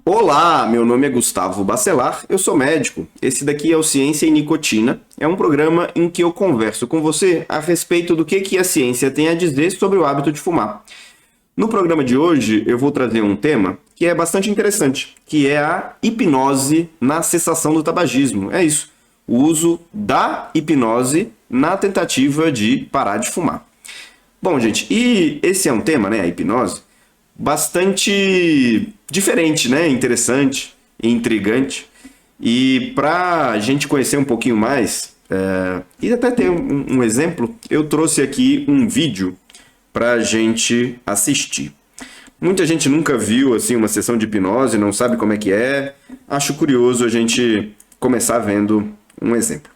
Olá, meu nome é Gustavo Bacelar, eu sou médico. Esse daqui é o Ciência e Nicotina. É um programa em que eu converso com você a respeito do que a ciência tem a dizer sobre o hábito de fumar. No programa de hoje, eu vou trazer um tema que é bastante interessante, que é a hipnose na cessação do tabagismo. É isso, o uso da hipnose na tentativa de parar de fumar. Bom, gente, e esse é um tema, né, a hipnose, bastante diferente, né, interessante e intrigante. E para a gente conhecer um pouquinho mais, e até ter um exemplo, eu trouxe aqui um vídeo para a gente assistir. Muita gente nunca viu assim uma sessão de hipnose, não sabe como é que é. Acho curioso a gente começar vendo um exemplo.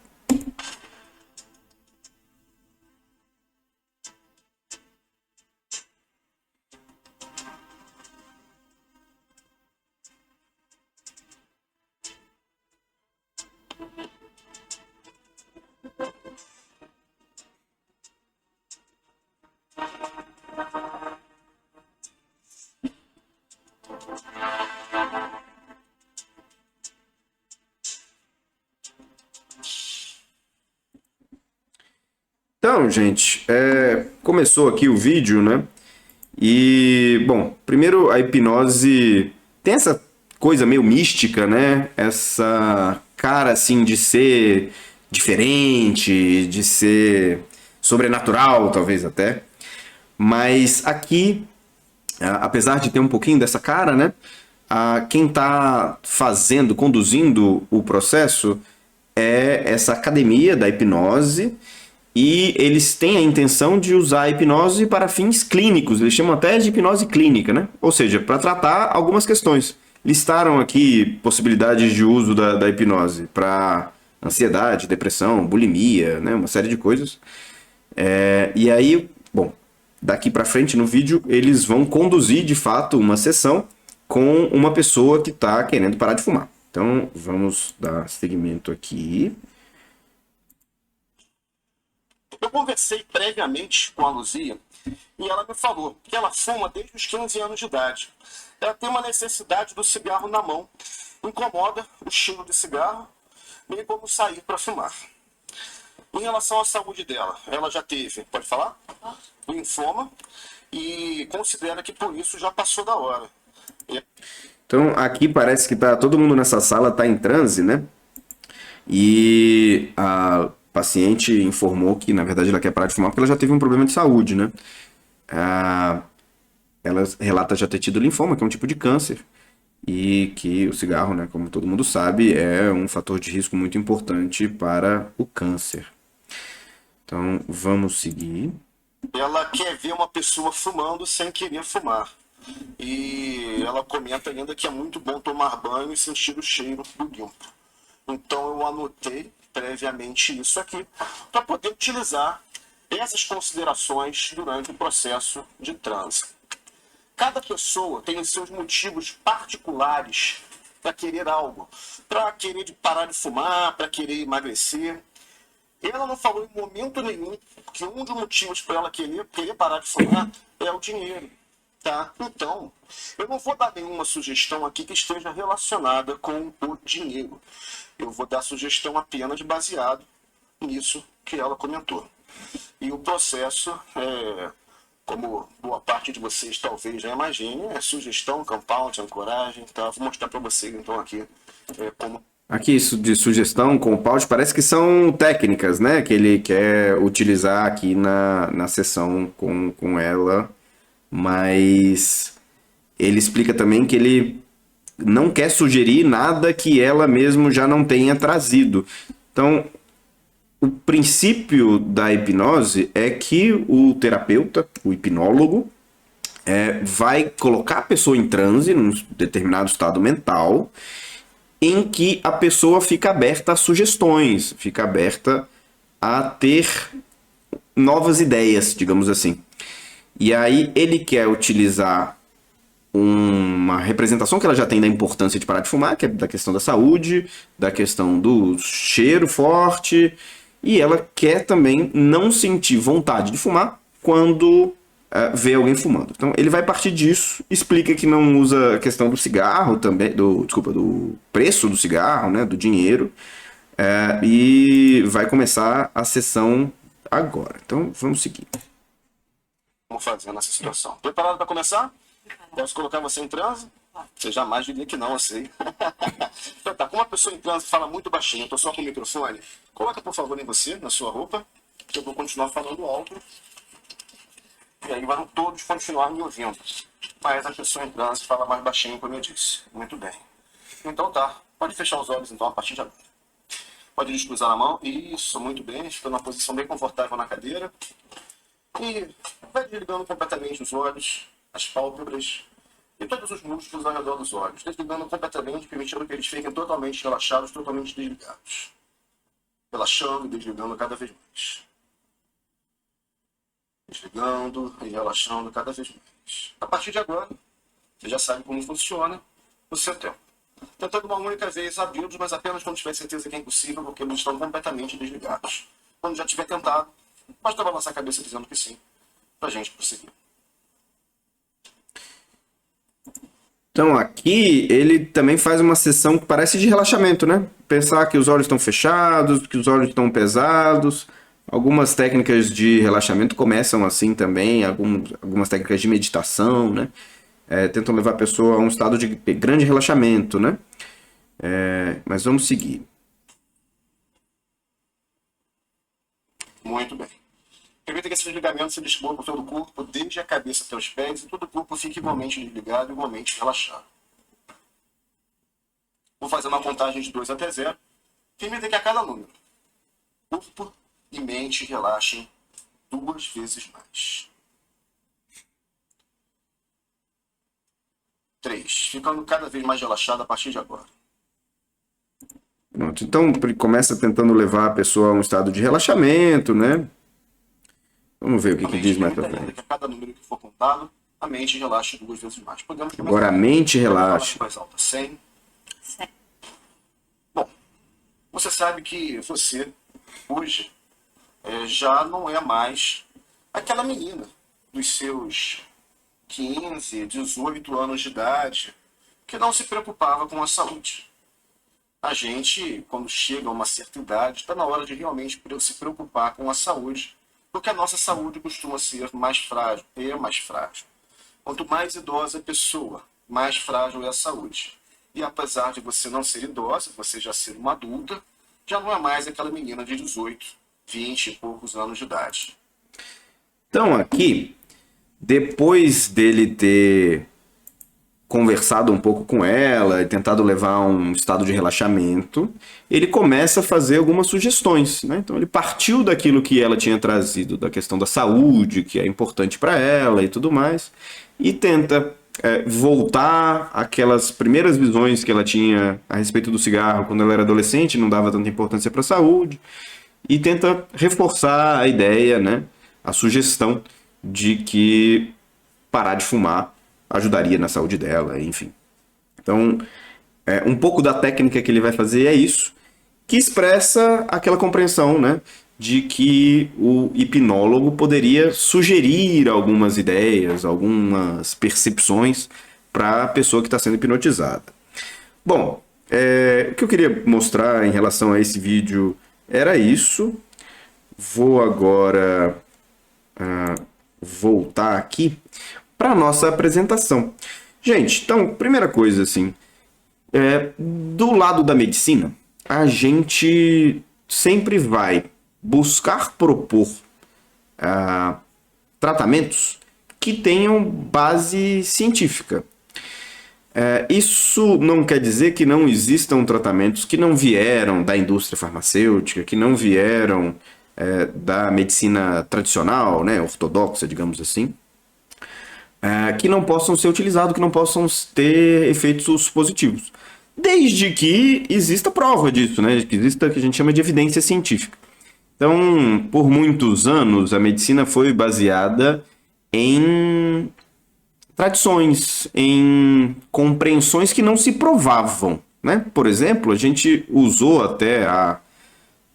Então, gente, começou aqui o vídeo, né? E, bom, primeiro a hipnose tem essa coisa meio mística, né? Essa cara, assim, de ser diferente, de ser sobrenatural, talvez até. Mas aqui, apesar de ter um pouquinho dessa cara, né? Quem está fazendo, conduzindo o processo é essa academia da hipnose e eles têm a intenção de usar a hipnose para fins clínicos, eles chamam até de hipnose clínica, né? Ou seja, para tratar algumas questões. Listaram aqui possibilidades de uso da hipnose para ansiedade, depressão, bulimia, né? Uma série de coisas. E aí, bom, daqui para frente no vídeo eles vão conduzir de fato uma sessão com uma pessoa que está querendo parar de fumar. Então vamos dar seguimento aqui. Eu conversei previamente com a Luzia e ela me falou que ela fuma desde os 15 anos de idade. Ela tem uma necessidade do cigarro na mão, incomoda o cheiro de cigarro, bem como sair para fumar. Em relação à saúde dela, ela já teve, pode falar? Linfoma e considera que por isso já passou da hora. Então aqui parece que tá todo mundo nessa sala tá em transe, né? E a paciente informou que na verdade ela quer parar de fumar porque ela já teve um problema de saúde, né? Ela relata já ter tido linfoma, que é um tipo de câncer, e que o cigarro, né, como todo mundo sabe, é um fator de risco muito importante para o câncer. Então vamos seguir. Ela quer ver uma pessoa fumando sem querer fumar. E ela comenta ainda que é muito bom tomar banho e sentir o cheiro do limpo. Então eu anotei previamente isso aqui para poder utilizar essas considerações durante o processo de transe. Cada pessoa tem os seus motivos particulares para querer algo, para querer parar de fumar, para querer emagrecer. Ela não falou em momento nenhum que um dos motivos para ela querer parar de fumar é o dinheiro. Tá? Então, eu não vou dar nenhuma sugestão aqui que esteja relacionada com o dinheiro. Eu vou dar sugestão apenas baseado nisso que ela comentou. E o processo, como boa parte de vocês talvez já imagine, é sugestão, compound, ancoragem. Tá? Vou mostrar para vocês então aqui como... Aqui isso de sugestão, compound, parece que são técnicas, né? Que ele quer utilizar aqui na sessão com ela. Mas ele explica também que ele não quer sugerir nada que ela mesmo já não tenha trazido. Então, o princípio da hipnose é que o terapeuta, o hipnólogo, vai colocar a pessoa em transe, num determinado estado mental, em que a pessoa fica aberta a sugestões, fica aberta a ter novas ideias, digamos assim. E aí ele quer utilizar uma representação que ela já tem da importância de parar de fumar, que é da questão da saúde, da questão do cheiro forte, e ela quer também não sentir vontade de fumar quando vê alguém fumando. Então ele vai partir disso, explica que não usa a questão do cigarro também, do preço do cigarro, né, do dinheiro, e vai começar a sessão agora. Então vamos seguir. Vamos fazer nessa situação. Preparado para começar? Posso colocar você em transe? Você jamais diria que não, eu sei. Então tá, como uma pessoa em transe fala muito baixinho, eu tô só com o microfone, coloca por favor em você, na sua roupa, que eu vou continuar falando alto. E aí vão todos continuar me ouvindo. Mas a pessoa em transe fala mais baixinho, como eu disse. Muito bem. Então tá, pode fechar os olhos então a partir de agora. Pode descruzar a mão. Isso, muito bem. Fica numa posição bem confortável na cadeira. E vai desligando completamente os olhos, as pálpebras e todos os músculos ao redor dos olhos. Desligando completamente, permitindo que eles fiquem totalmente relaxados, totalmente desligados. Relaxando e desligando cada vez mais. Desligando e relaxando cada vez mais. A partir de agora, você já sabe como funciona o seu tempo. Tentando uma única vez abri-los, mas apenas quando tiver certeza que é impossível, porque eles estão completamente desligados. Quando já tiver tentado, basta balançar a cabeça dizendo que sim, pra gente prosseguir. Então aqui ele também faz uma sessão que parece de relaxamento, né? Pensar que os olhos estão fechados, que os olhos estão pesados. Algumas técnicas de relaxamento começam assim também, algumas técnicas de meditação, né? Tentam levar a pessoa a um estado de grande relaxamento, né? Mas vamos seguir. Muito bem. Permita que esses ligamentos se distribuam por todo o corpo, desde a cabeça até os pés, e todo o corpo fique igualmente desligado, igualmente relaxado. Vou fazer uma contagem de 2 até 0. Permita que a cada número, corpo e mente relaxem 2 vezes mais. 3. Ficando cada vez mais relaxado a partir de agora. Pronto. Então ele começa tentando levar a pessoa a um estado de relaxamento, né? Vamos ver o que diz mais pra frente. Que a cada número que for contado, a mente relaxe 2 vezes mais. Podemos começar. Agora a mente relaxa. Mais alta. 100. Bom, você sabe que você, hoje, já não é mais aquela menina dos seus 15, 18 anos de idade que não se preocupava com a saúde. A gente, quando chega a uma certa idade, está na hora de realmente se preocupar com a saúde, porque a nossa saúde costuma ser mais frágil, é mais frágil. Quanto mais idosa a pessoa, mais frágil é a saúde. E apesar de você não ser idosa, você já ser uma adulta, já não é mais aquela menina de 18, 20 e poucos anos de idade. Então aqui, depois dele ter conversado um pouco com ela e tentado levar a um estado de relaxamento, ele começa a fazer algumas sugestões, né? Então ele partiu daquilo que ela tinha trazido, da questão da saúde, que é importante para ela e tudo mais, e tenta voltar àquelas primeiras visões que ela tinha a respeito do cigarro quando ela era adolescente, não dava tanta importância para a saúde, e tenta reforçar a ideia, né? A sugestão de que parar de fumar ajudaria na saúde dela, enfim. Então, um pouco da técnica que ele vai fazer é isso, que expressa aquela compreensão, né, de que o hipnólogo poderia sugerir algumas ideias, algumas percepções para a pessoa que está sendo hipnotizada. Bom, o que eu queria mostrar em relação a esse vídeo era isso. Vou agora voltar aqui para a nossa apresentação. Gente, então, primeira coisa, assim, do lado da medicina, a gente sempre vai buscar propor tratamentos que tenham base científica. Isso não quer dizer que não existam tratamentos que não vieram da indústria farmacêutica, que não vieram da medicina tradicional, né, ortodoxa, digamos assim, que não possam ser utilizados, que não possam ter efeitos positivos. Desde que exista prova disso, né? Que exista o que a gente chama de evidência científica. Então, por muitos anos, a medicina foi baseada em tradições, em compreensões que não se provavam, né? Por exemplo, a gente usou até há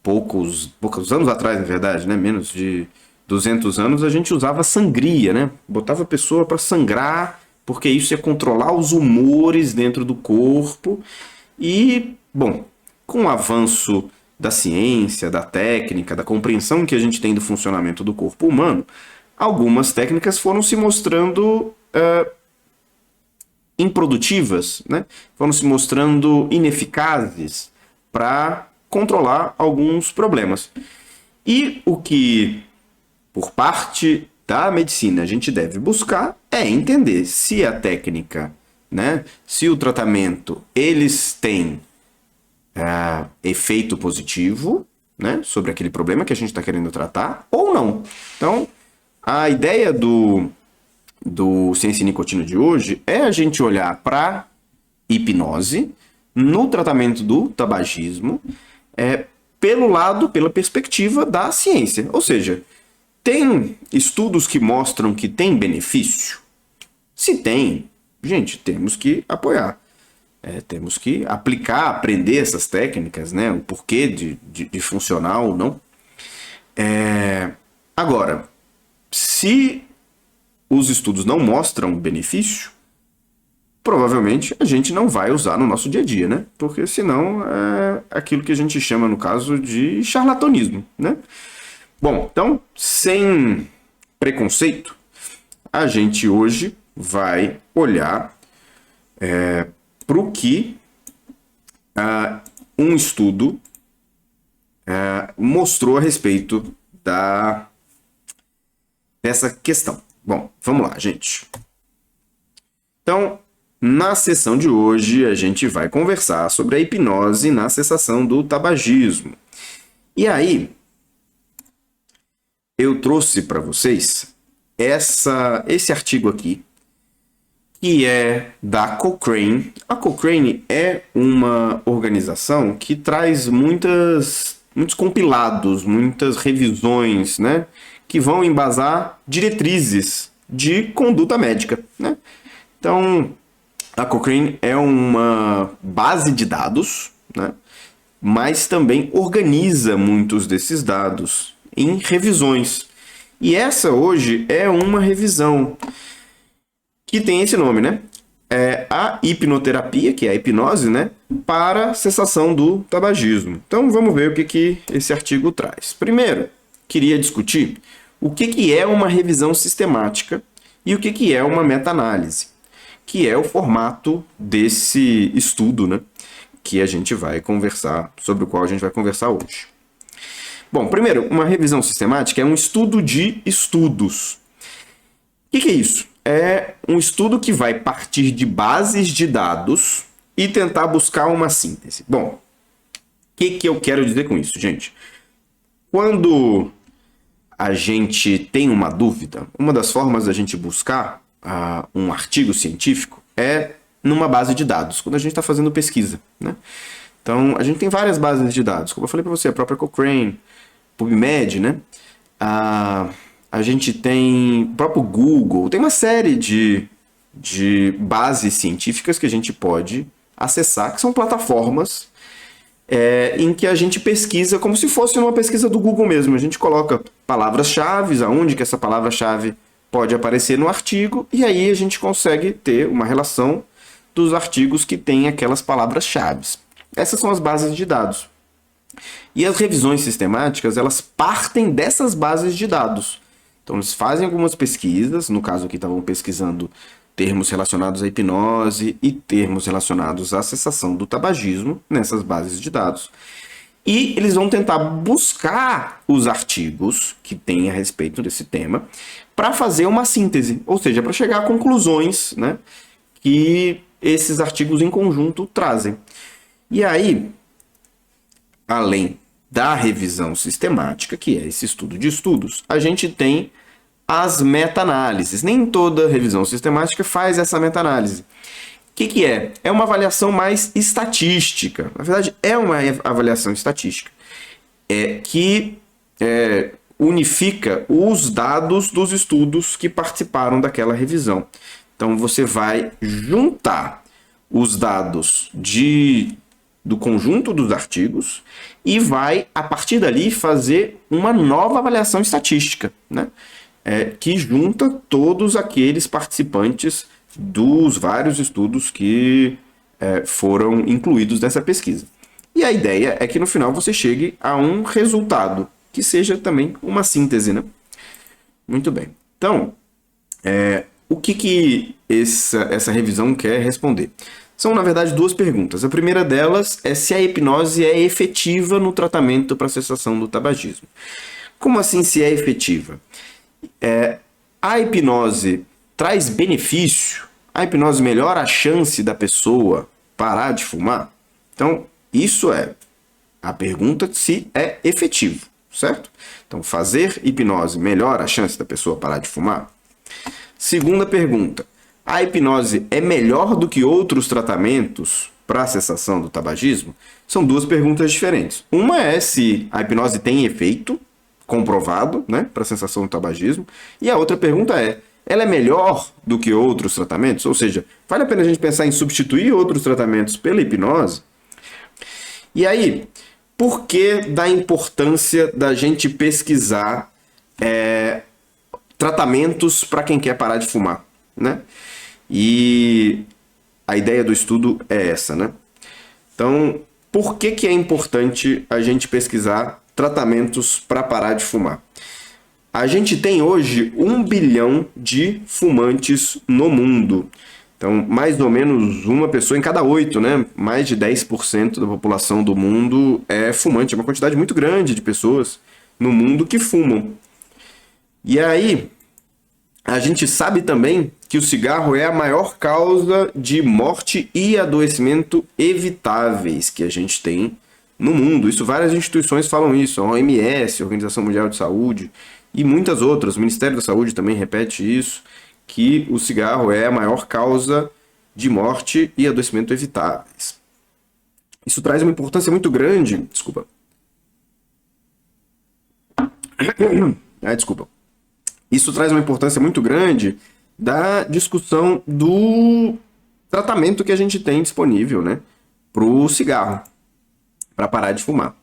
poucos anos atrás, na verdade, né? Menos de 200 anos, a gente usava sangria, né? Botava a pessoa para sangrar, porque isso ia controlar os humores dentro do corpo. E, bom, com o avanço da ciência, da técnica, da compreensão que a gente tem do funcionamento do corpo humano, algumas técnicas foram se mostrando improdutivas, né? Foram se mostrando ineficazes para controlar alguns problemas. E o que, por parte da medicina, a gente deve buscar é entender se a técnica, né, se o tratamento, eles têm efeito positivo, né, sobre aquele problema que a gente está querendo tratar ou não. Então, a ideia do Ciência e Nicotina de hoje é a gente olhar para hipnose no tratamento do tabagismo pela perspectiva da ciência. Ou seja, tem estudos que mostram que tem benefício? Se tem, gente, temos que apoiar. Temos que aplicar, aprender essas técnicas, né? O porquê de funcionar ou não. Agora, se os estudos não mostram benefício, provavelmente a gente não vai usar no nosso dia a dia, né? Porque senão é aquilo que a gente chama, no caso, de charlatanismo, né? Bom, então, sem preconceito, a gente hoje vai olhar para o que um estudo mostrou a respeito dessa questão. Bom, vamos lá, gente. Então, na sessão de hoje, a gente vai conversar sobre a hipnose na cessação do tabagismo. E aí, eu trouxe para vocês esse artigo aqui, que é da Cochrane. A Cochrane é uma organização que traz muitos compilados, muitas revisões, né, que vão embasar diretrizes de conduta médica, né? Então, a Cochrane é uma base de dados, né, mas também organiza muitos desses dados em revisões. E essa hoje é uma revisão que tem esse nome, né? É a hipnoterapia, que é a hipnose, né, para cessação do tabagismo. Então vamos ver o que esse artigo traz. Primeiro, queria discutir o que é uma revisão sistemática e o que é uma meta-análise, que é o formato desse estudo, né, que a gente vai conversar, sobre o qual a gente vai conversar hoje. Bom, primeiro, uma revisão sistemática é um estudo de estudos. O que é isso? É um estudo que vai partir de bases de dados e tentar buscar uma síntese. Bom, o que eu quero dizer com isso, gente? Quando a gente tem uma dúvida, uma das formas da gente buscar um artigo científico é numa base de dados, quando a gente está fazendo pesquisa, né? Então, a gente tem várias bases de dados, como eu falei para você, a própria Cochrane, PubMed, né? A gente tem o próprio Google, tem uma série de bases científicas que a gente pode acessar, que são plataformas em que a gente pesquisa como se fosse uma pesquisa do Google mesmo. A gente coloca palavras-chave, aonde que essa palavra-chave pode aparecer no artigo, e aí a gente consegue ter uma relação dos artigos que têm aquelas palavras-chave. Essas são as bases de dados. E as revisões sistemáticas, elas partem dessas bases de dados. Então, eles fazem algumas pesquisas, no caso aqui estavam pesquisando termos relacionados à hipnose e termos relacionados à cessação do tabagismo nessas bases de dados. E eles vão tentar buscar os artigos que têm a respeito desse tema para fazer uma síntese, ou seja, para chegar a conclusões, né, que esses artigos em conjunto trazem. E aí, além da revisão sistemática, que é esse estudo de estudos, a gente tem as meta-análises. Nem toda revisão sistemática faz essa meta-análise. O que é? É uma avaliação mais estatística. Na verdade, é uma avaliação estatística que unifica os dados dos estudos que participaram daquela revisão. Então, você vai juntar os dados de do conjunto dos artigos e vai, a partir dali, fazer uma nova avaliação estatística, né? Que junta todos aqueles participantes dos vários estudos que foram incluídos nessa pesquisa. E a ideia é que no final você chegue a um resultado, que seja também uma síntese, né? Muito bem. Então, o que essa revisão quer responder? São, na verdade, duas perguntas. A primeira delas é se a hipnose é efetiva no tratamento para a cessação do tabagismo. Como assim se é efetiva? A hipnose traz benefício? A hipnose melhora a chance da pessoa parar de fumar? Então, isso é a pergunta se é efetivo, certo? Então, fazer hipnose melhora a chance da pessoa parar de fumar? Segunda pergunta, a hipnose é melhor do que outros tratamentos para a cessação do tabagismo? São duas perguntas diferentes. Uma é se a hipnose tem efeito comprovado, né, para a cessação do tabagismo, e a outra pergunta é, ela é melhor do que outros tratamentos? Ou seja, vale a pena a gente pensar em substituir outros tratamentos pela hipnose? E aí, por que da importância da gente pesquisar tratamentos para quem quer parar de fumar, né? E a ideia do estudo é essa, né? Então, por que é importante a gente pesquisar tratamentos para parar de fumar? A gente tem hoje 1 bilhão de fumantes no mundo. Então, mais ou menos uma pessoa em cada 8, né? Mais de 10% da população do mundo é fumante. É uma quantidade muito grande de pessoas no mundo que fumam. E aí, a gente sabe também que o cigarro é a maior causa de morte e adoecimento evitáveis que a gente tem no mundo. Isso, várias instituições falam isso. A OMS, a Organização Mundial de Saúde, e muitas outras. O Ministério da Saúde também repete isso, que o cigarro é a maior causa de morte e adoecimento evitáveis. Isso traz uma importância muito grande. Desculpa. Desculpa. Isso traz uma importância muito grande da discussão do tratamento que a gente tem disponível, né, para o cigarro, para parar de fumar.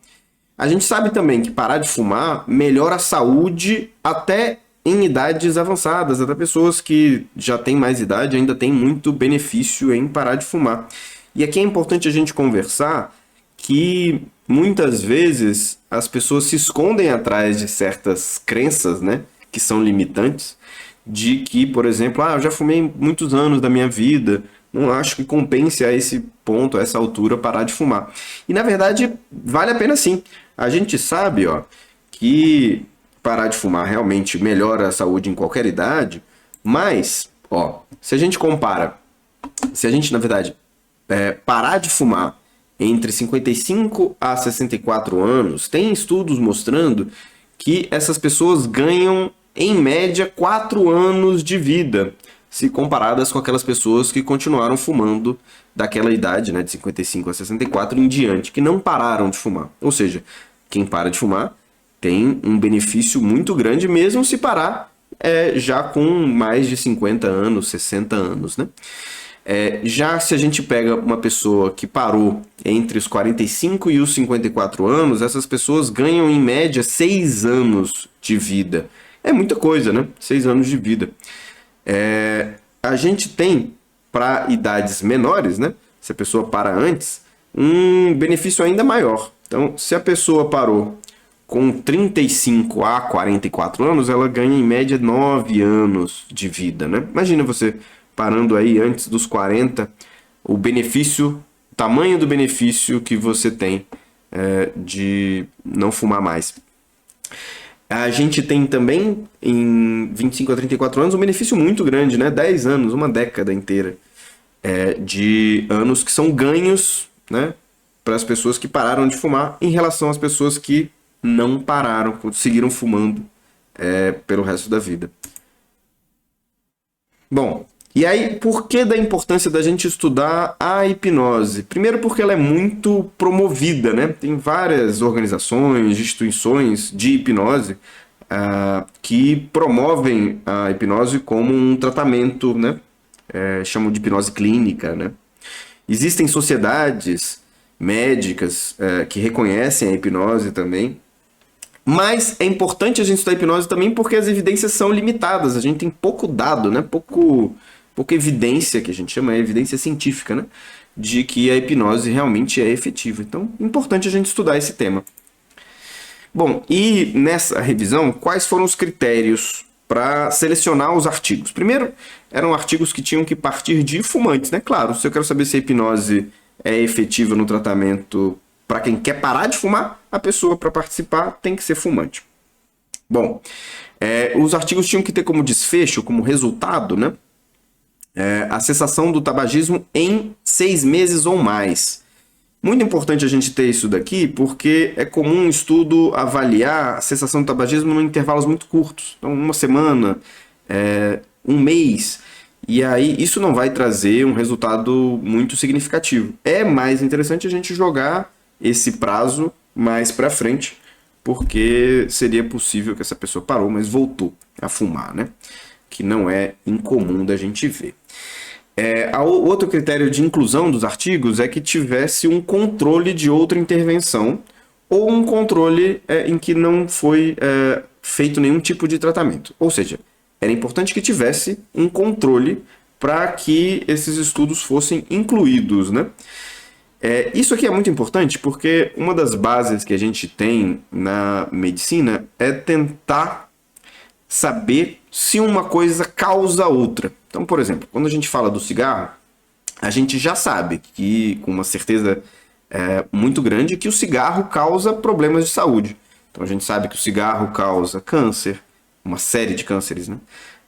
A gente sabe também que parar de fumar melhora a saúde até em idades avançadas, até pessoas que já têm mais idade ainda têm muito benefício em parar de fumar. E aqui é importante a gente conversar que muitas vezes as pessoas se escondem atrás de certas crenças, né, que são limitantes, de que, por exemplo, eu já fumei muitos anos da minha vida, não acho que compense a esse ponto, a essa altura, parar de fumar. E, na verdade, vale a pena sim. A gente sabe, que parar de fumar realmente melhora a saúde em qualquer idade, mas, se a gente compara, se a gente, na verdade, parar de fumar entre 55 a 64 anos, tem estudos mostrando que essas pessoas ganham, em média, 4 anos de vida, se comparadas com aquelas pessoas que continuaram fumando daquela idade, né, de 55 a 64 em diante, que não pararam de fumar. Ou seja, quem para de fumar tem um benefício muito grande, mesmo se parar já com mais de 50 anos, 60 anos, né? Já se a gente pega uma pessoa que parou entre os 45 e os 54 anos, essas pessoas ganham em média 6 anos de vida. É muita coisa, né? 6 anos de vida. A gente tem, para idades menores, né? Se a pessoa para antes, um benefício ainda maior. Então, se a pessoa parou com 35 a 44 anos, ela ganha em média 9 anos de vida, né? Imagina você parando aí antes dos 40, o benefício, o tamanho do benefício que você tem de não fumar mais. A gente tem também, em 25 a 34 anos, um benefício muito grande, né? 10 anos, uma década inteira de anos que são ganhos, né, para as pessoas que pararam de fumar em relação às pessoas que não pararam, seguiram fumando pelo resto da vida. Bom, e aí, por que da importância da gente estudar a hipnose? Primeiro porque ela é muito promovida, né? Tem várias organizações, instituições de hipnose que promovem a hipnose como um tratamento, né? Chamam de hipnose clínica, né? Existem sociedades médicas que reconhecem a hipnose também. Mas é importante a gente estudar hipnose também porque as evidências são limitadas. A gente tem pouco dado, né? Pouca evidência, que a gente chama, evidência científica, né? De que a hipnose realmente é efetiva. Então, é importante a gente estudar esse tema. Bom, e nessa revisão, quais foram os critérios para selecionar os artigos? Primeiro, eram artigos que tinham que partir de fumantes, né? Claro, se eu quero saber se a hipnose é efetiva no tratamento para quem quer parar de fumar, a pessoa para participar tem que ser fumante. Bom, os artigos tinham que ter como desfecho, como resultado, né? A cessação do tabagismo em 6 meses ou mais. Muito importante a gente ter isso daqui, porque é comum um estudo avaliar a cessação do tabagismo em intervalos muito curtos. Então, uma semana, um mês. E aí, isso não vai trazer um resultado muito significativo. É mais interessante a gente jogar esse prazo mais para frente, porque seria possível que essa pessoa parou, mas voltou a fumar, né? Que não é incomum da gente ver. O outro critério de inclusão dos artigos é que tivesse um controle de outra intervenção ou um controle em que não foi feito nenhum tipo de tratamento. Ou seja, era importante que tivesse um controle para que esses estudos fossem incluídos, né? Isso aqui é muito importante porque uma das bases que a gente tem na medicina é tentar saber se uma coisa causa outra. Então, por exemplo, quando a gente fala do cigarro, a gente já sabe que, com uma certeza muito grande, que o cigarro causa problemas de saúde. Então, a gente sabe que o cigarro causa câncer, uma série de cânceres, né?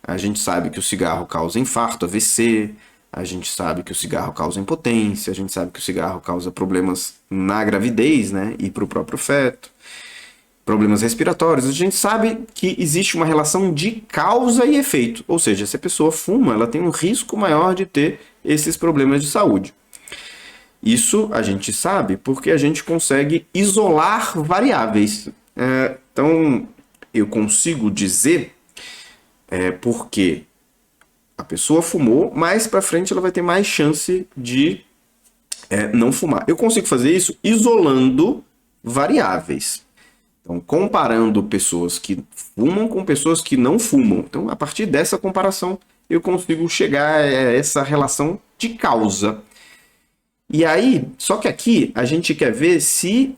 A gente sabe que o cigarro causa infarto, AVC, a gente sabe que o cigarro causa impotência, a gente sabe que o cigarro causa problemas na gravidez, né? E para o próprio feto. Problemas respiratórios, a gente sabe que existe uma relação de causa e efeito. Ou seja, se a pessoa fuma, ela tem um risco maior de ter esses problemas de saúde. Isso a gente sabe porque a gente consegue isolar variáveis. Então, eu consigo dizer porque a pessoa fumou, mais para frente ela vai ter mais chance de não fumar. Eu consigo fazer isso isolando variáveis. Então, comparando pessoas que fumam com pessoas que não fumam. Então, a partir dessa comparação, eu consigo chegar a essa relação de causa. E aí, só que aqui a gente quer ver se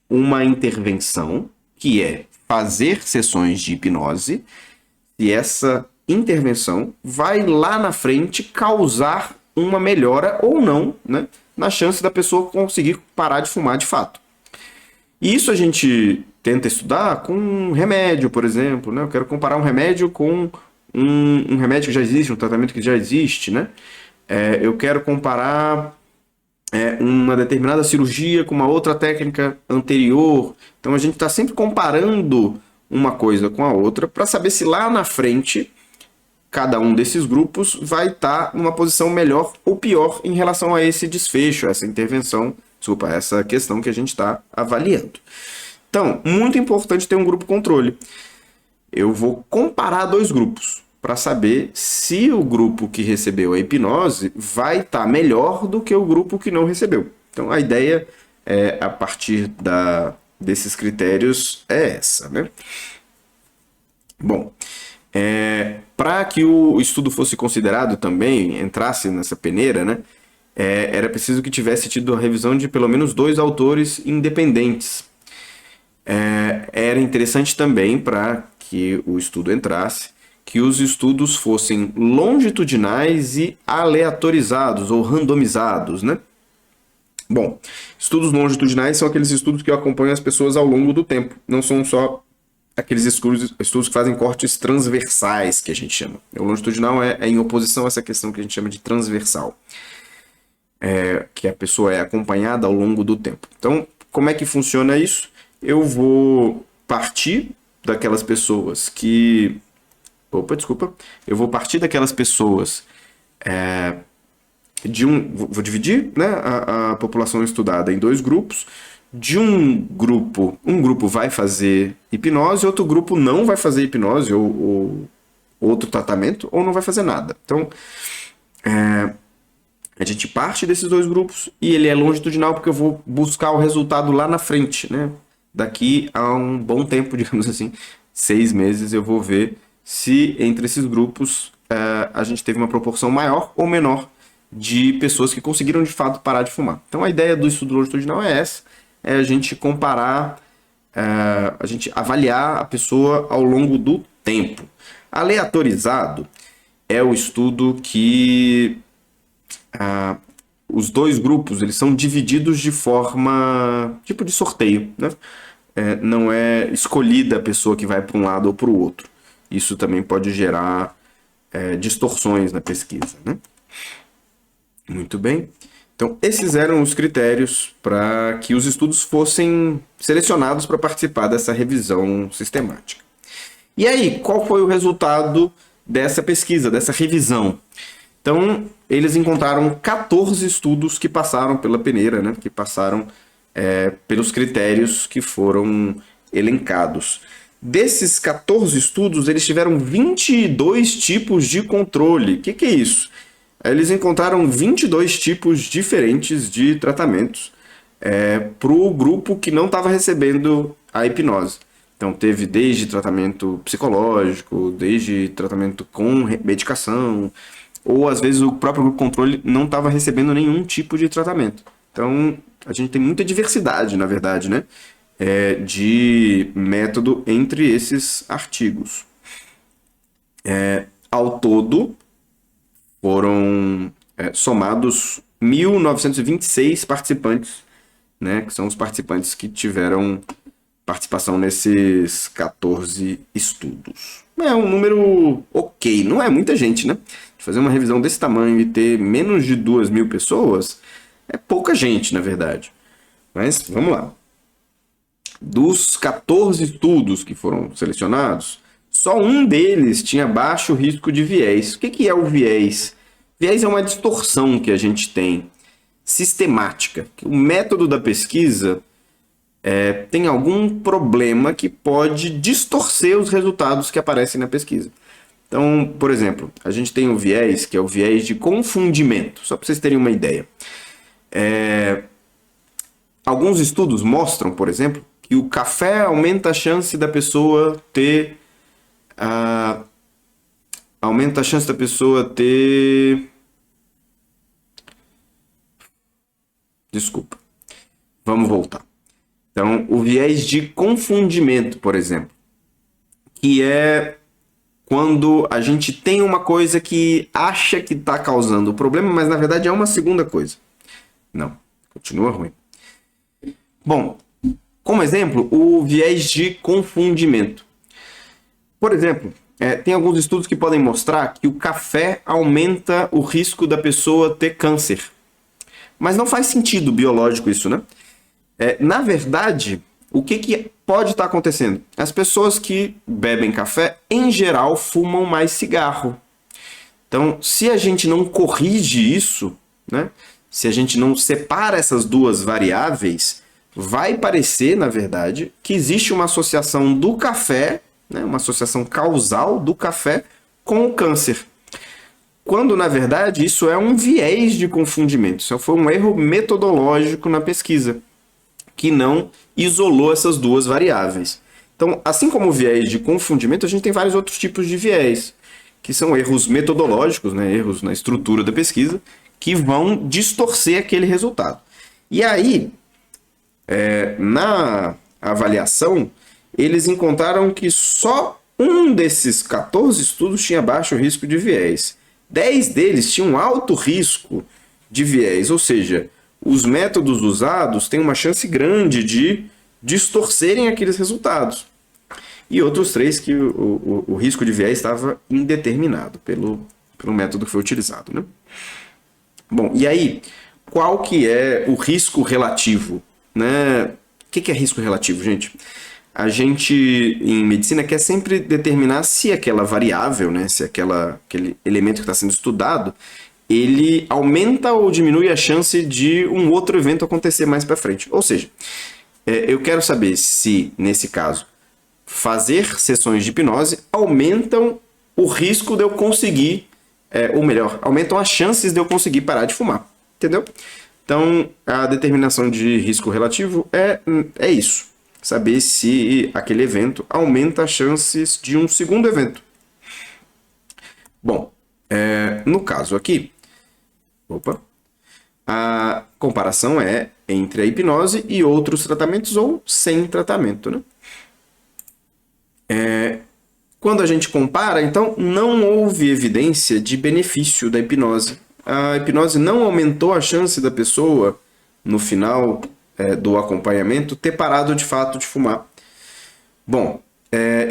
uma intervenção, que é fazer sessões de hipnose, se essa intervenção vai lá na frente causar uma melhora ou não, né, na chance da pessoa conseguir parar de fumar de fato. E isso a gente tenta estudar com um remédio, por exemplo, né? Eu quero comparar um remédio com um remédio que já existe, um tratamento que já existe, né? Eu quero comparar uma determinada cirurgia com uma outra técnica anterior. Então a gente está sempre comparando uma coisa com a outra para saber se lá na frente cada um desses grupos vai estar numa posição melhor ou pior em relação a esse desfecho, essa intervenção, desculpa, essa questão que a gente está avaliando. Então, muito importante ter um grupo controle. Eu vou comparar dois grupos para saber se o grupo que recebeu a hipnose vai estar melhor do que o grupo que não recebeu. Então, a ideia, a partir desses critérios, é essa, né? Bom, para que o estudo fosse considerado também, entrasse nessa peneira, né? Era preciso que tivesse tido a revisão de pelo menos 2 autores independentes. Era interessante também, para que o estudo entrasse, que os estudos fossem longitudinais e aleatorizados ou randomizados, né? Bom, estudos longitudinais são aqueles estudos que acompanham as pessoas ao longo do tempo, não são só aqueles estudos que fazem cortes transversais, que a gente chama. O longitudinal é em oposição a essa questão que a gente chama de transversal, que a pessoa é acompanhada ao longo do tempo. Então, como é que funciona isso? Eu vou partir daquelas pessoas que... Eu vou partir daquelas pessoas... Vou dividir, né, a população estudada em 2 grupos. De um grupo vai fazer hipnose, outro grupo não vai fazer hipnose ou outro tratamento, ou não vai fazer nada. Então, A gente parte desses dois grupos e ele é longitudinal porque eu vou buscar o resultado lá na frente, né? Daqui a um bom tempo, digamos assim, 6 meses, eu vou ver se entre esses grupos a gente teve uma proporção maior ou menor de pessoas que conseguiram de fato parar de fumar. Então a ideia do estudo longitudinal é essa, é a gente comparar, a gente avaliar a pessoa ao longo do tempo. Aleatorizado é o estudo que os dois grupos eles são divididos de forma tipo de sorteio, né? Não é escolhida a pessoa que vai para um lado ou para o outro. Isso também pode gerar distorções na pesquisa, né? Muito bem. Então, esses eram os critérios para que os estudos fossem selecionados para participar dessa revisão sistemática. E aí, qual foi o resultado dessa pesquisa, dessa revisão? Então, eles encontraram 14 estudos que passaram pela peneira, né? Que passaram pelos critérios que foram elencados. Desses 14 estudos, eles tiveram 22 tipos de controle. O que é isso? Eles encontraram 22 tipos diferentes de tratamentos para o grupo que não estava recebendo a hipnose. Então, teve desde tratamento psicológico, desde tratamento com medicação, ou às vezes o próprio grupo controle não estava recebendo nenhum tipo de tratamento. Então, a gente tem muita diversidade, na verdade, né? De método entre esses artigos. Ao todo, foram somados 1.926 participantes, né? Que são os participantes que tiveram participação nesses 14 estudos. É um número ok, não é muita gente, né? Fazer uma revisão desse tamanho e ter menos de 2.000 pessoas é pouca gente, na verdade. Mas vamos lá. Dos 14 estudos que foram selecionados, só um deles tinha baixo risco de viés. O que é o viés? Viés é uma distorção que a gente tem sistemática. O método da pesquisa tem algum problema que pode distorcer os resultados que aparecem na pesquisa. Então, por exemplo, a gente tem o viés, que é o viés de confundimento, só para vocês terem uma ideia. Alguns estudos mostram, por exemplo, que o café aumenta a chance da pessoa ter... aumenta a chance da pessoa ter... Desculpa. Vamos voltar. Então, o viés de confundimento, por exemplo, que é quando a gente tem uma coisa que acha que está causando o problema, mas na verdade é uma segunda coisa. Não, continua ruim. Bom, como exemplo, o viés de confundimento. Por exemplo, tem alguns estudos que podem mostrar que o café aumenta o risco da pessoa ter câncer. Mas não faz sentido biológico isso, né? Na verdade, o que pode estar acontecendo? As pessoas que bebem café, em geral, fumam mais cigarro. Então, se a gente não corrige isso, né? Se a gente não separa essas duas variáveis, vai parecer, na verdade, que existe uma associação do café, né? Uma associação causal do café com o câncer. Quando, na verdade, isso é um viés de confundimento. Isso foi um erro metodológico na pesquisa, que não isolou essas duas variáveis. Então, assim como o viés de confundimento, a gente tem vários outros tipos de viés, que são erros metodológicos, né? Erros na estrutura da pesquisa, que vão distorcer aquele resultado. E aí, na avaliação, eles encontraram que só um desses 14 estudos tinha baixo risco de viés. 10 deles tinham alto risco de viés, ou seja, os métodos usados têm uma chance grande de distorcerem aqueles resultados. E outros 3 que o risco de viés estava indeterminado pelo método que foi utilizado, né? Bom, e aí, qual que é o risco relativo, né? O que é risco relativo, gente? A gente, em medicina, quer sempre determinar se aquela variável, né, se aquele elemento que está sendo estudado, ele aumenta ou diminui a chance de um outro evento acontecer mais para frente. Ou seja, eu quero saber se, nesse caso, fazer sessões de hipnose aumentam o risco de eu conseguir, ou melhor, aumentam as chances de eu conseguir parar de fumar. entendeu? Então, a determinação de risco relativo é isso. Saber se aquele evento aumenta as chances de um segundo evento. Bom, no caso aqui, a comparação é entre a hipnose e outros tratamentos ou sem tratamento, né? Quando a gente compara, então, não houve evidência de benefício da hipnose. A hipnose não aumentou a chance da pessoa, no final do acompanhamento, ter parado de fato de fumar. Bom,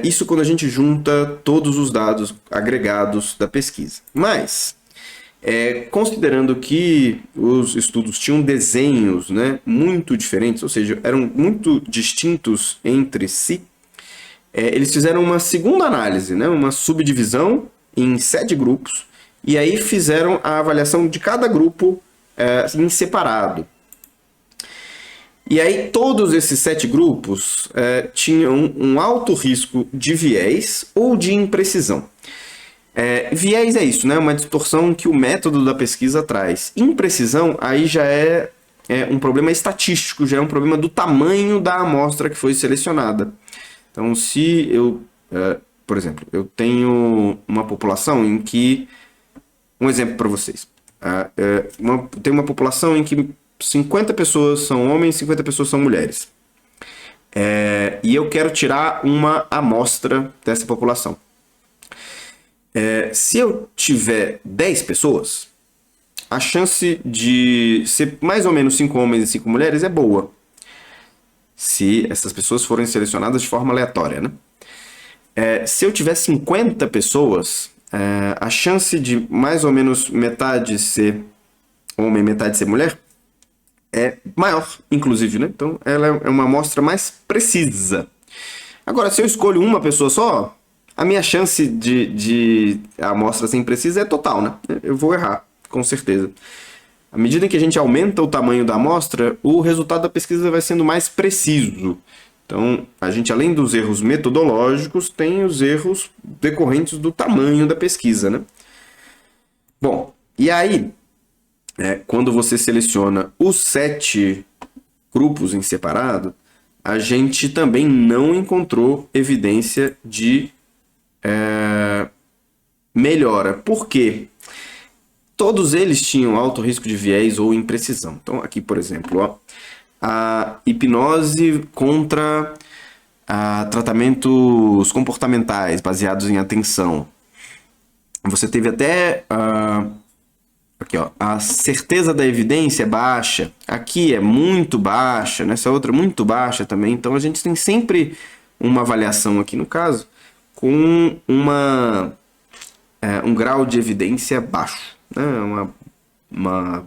isso quando a gente junta todos os dados agregados da pesquisa. Mas, considerando que os estudos tinham desenhos, né, muito diferentes, ou seja, eram muito distintos entre si, eles fizeram uma segunda análise, né, uma subdivisão em 7 grupos, e aí fizeram a avaliação de cada grupo em separado. E aí todos esses 7 grupos tinham um alto risco de viés ou de imprecisão. Viés é isso, né? Uma distorção que o método da pesquisa traz. Imprecisão aí já é um problema estatístico, já é um problema do tamanho da amostra que foi selecionada. Então, se eu, por exemplo, eu tenho uma população em que, um exemplo para vocês, tem uma população em que 50 pessoas são homens, 50 pessoas são mulheres. E eu quero tirar uma amostra dessa população. Se eu tiver 10 pessoas, a chance de ser mais ou menos 5 homens e 5 mulheres é boa. Se essas pessoas forem selecionadas de forma aleatória, né? Se eu tiver 50 pessoas, a chance de mais ou menos metade ser homem e metade ser mulher é maior, inclusive, né? Então, ela é uma amostra mais precisa. Agora, se eu escolho uma pessoa só, a minha chance de a amostra ser imprecisa é total, né? Eu vou errar, com certeza. À medida que a gente aumenta o tamanho da amostra, o resultado da pesquisa vai sendo mais preciso. Então, a gente, além dos erros metodológicos, tem os erros decorrentes do tamanho da pesquisa, né? Bom, e aí, quando você seleciona os 7 grupos em separado, a gente também não encontrou evidência de melhora. Por quê? Todos eles tinham alto risco de viés ou imprecisão. Então, aqui, por exemplo, a hipnose contra tratamentos comportamentais baseados em atenção. Você teve até aqui, ó, a certeza da evidência é baixa. Aqui é muito baixa, nessa outra muito baixa também. Então, a gente tem sempre uma avaliação aqui no caso com um grau de evidência baixo. Uma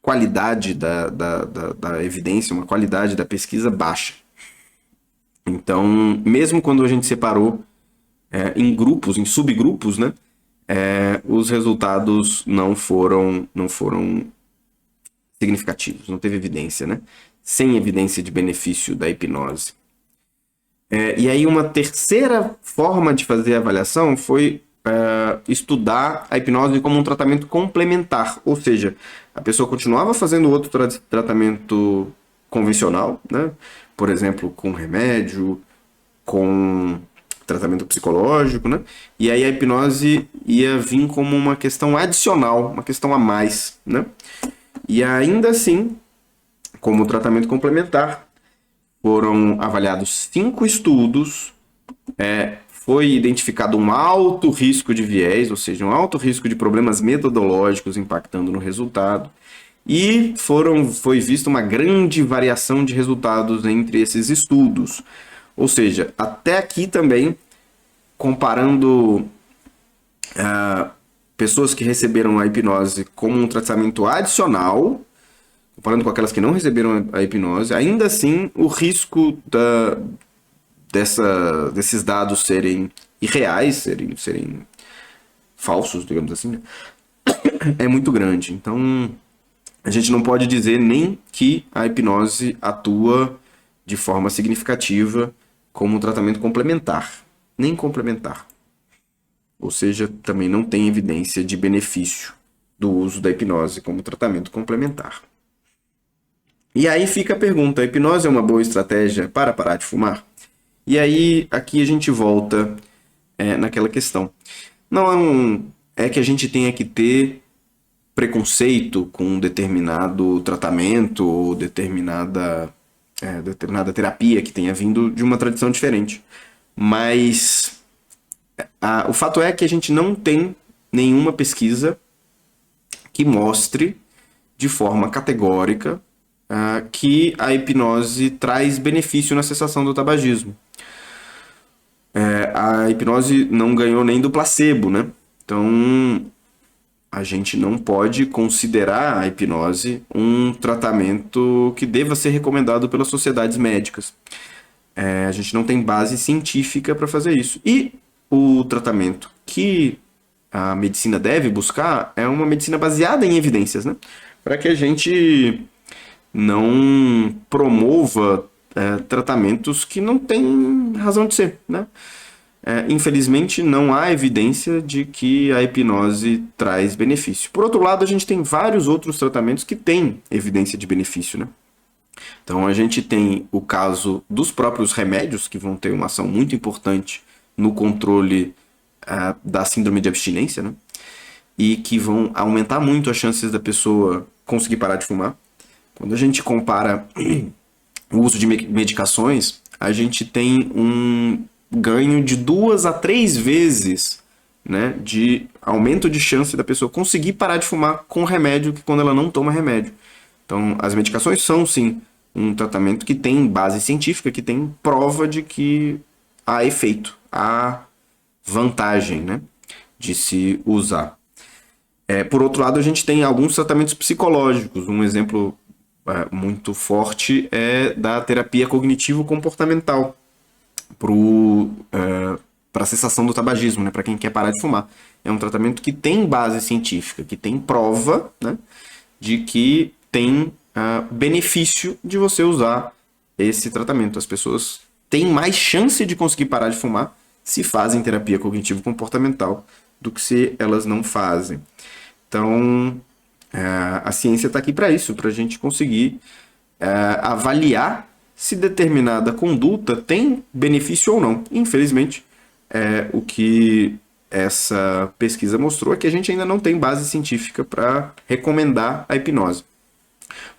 qualidade da evidência, uma qualidade da pesquisa baixa. Então, mesmo quando a gente separou em grupos, em subgrupos, né, os resultados não foram significativos, não teve evidência, né, sem evidência de benefício da hipnose. E aí uma terceira forma de fazer a avaliação foi estudar a hipnose como um tratamento complementar, ou seja, a pessoa continuava fazendo outro tratamento convencional, né? Por exemplo, com remédio, com tratamento psicológico, né? E aí a hipnose ia vir como uma questão adicional, uma questão a mais, né? E ainda assim, como tratamento complementar, foram avaliados 5 estudos, foi identificado um alto risco de viés, ou seja, um alto risco de problemas metodológicos impactando no resultado, e foi vista uma grande variação de resultados entre esses estudos. Ou seja, até aqui também, comparando pessoas que receberam a hipnose como um tratamento adicional, comparando com aquelas que não receberam a hipnose, ainda assim o risco desses dados serem irreais, serem falsos, digamos assim, né? É muito grande. Então, a gente não pode dizer nem que a hipnose atua de forma significativa como um tratamento complementar, nem complementar. Ou seja, também não tem evidência de benefício do uso da hipnose como tratamento complementar. E aí fica a pergunta: a hipnose é uma boa estratégia para parar de fumar? E aí, aqui a gente volta naquela questão. Não é que a gente tenha que ter preconceito com um determinado tratamento ou determinada terapia que tenha vindo de uma tradição diferente. Mas o fato é que a gente não tem nenhuma pesquisa que mostre de forma categórica que a hipnose traz benefício na cessação do tabagismo. A hipnose não ganhou nem do placebo, né? Então, a gente não pode considerar a hipnose um tratamento que deva ser recomendado pelas sociedades médicas. A gente não tem base científica para fazer isso. E o tratamento que a medicina deve buscar é uma medicina baseada em evidências, né? Para que a gente não promova tratamentos que não têm razão de ser, né? Infelizmente, não há evidência de que a hipnose traz benefício. Por outro lado, a gente tem vários outros tratamentos que têm evidência de benefício, né? Então, a gente tem o caso dos próprios remédios, que vão ter uma ação muito importante no controle da síndrome de abstinência, né? E que vão aumentar muito as chances da pessoa conseguir parar de fumar. Quando a gente compara o uso de medicações, a gente tem um ganho de 2 a 3 vezes, né, de aumento de chance da pessoa conseguir parar de fumar com remédio que quando ela não toma remédio. Então, as medicações são, sim, um tratamento que tem base científica, que tem prova de que há efeito, há vantagem, né, de se usar. Por outro lado, a gente tem alguns tratamentos psicológicos. Um exemplo muito forte é da terapia cognitivo-comportamental para a cessação do tabagismo, né, para quem quer parar de fumar. É um tratamento que tem base científica, que tem prova, né, de que tem benefício de você usar esse tratamento. As pessoas têm mais chance de conseguir parar de fumar se fazem terapia cognitivo-comportamental do que se elas não fazem. Então, a ciência está aqui para isso, para a gente conseguir avaliar se determinada conduta tem benefício ou não. Infelizmente, o que essa pesquisa mostrou é que a gente ainda não tem base científica para recomendar a hipnose.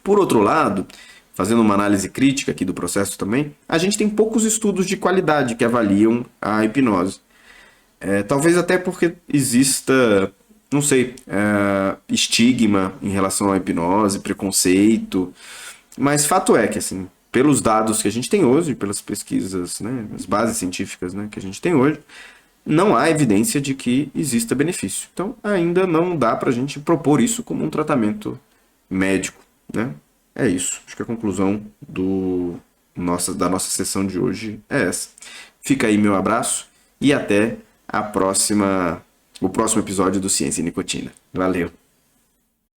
Por outro lado, fazendo uma análise crítica aqui do processo também, a gente tem poucos estudos de qualidade que avaliam a hipnose. Talvez até porque exista, não sei, estigma em relação à hipnose, preconceito, mas fato é que, assim, pelos dados que a gente tem hoje, pelas pesquisas, né, as bases científicas, né, que a gente tem hoje, não há evidência de que exista benefício. Então, ainda não dá para a gente propor isso como um tratamento médico, né? É isso. Acho que a conclusão da nossa sessão de hoje é essa. Fica aí meu abraço e até o próximo episódio do Ciência e Nicotina. Valeu!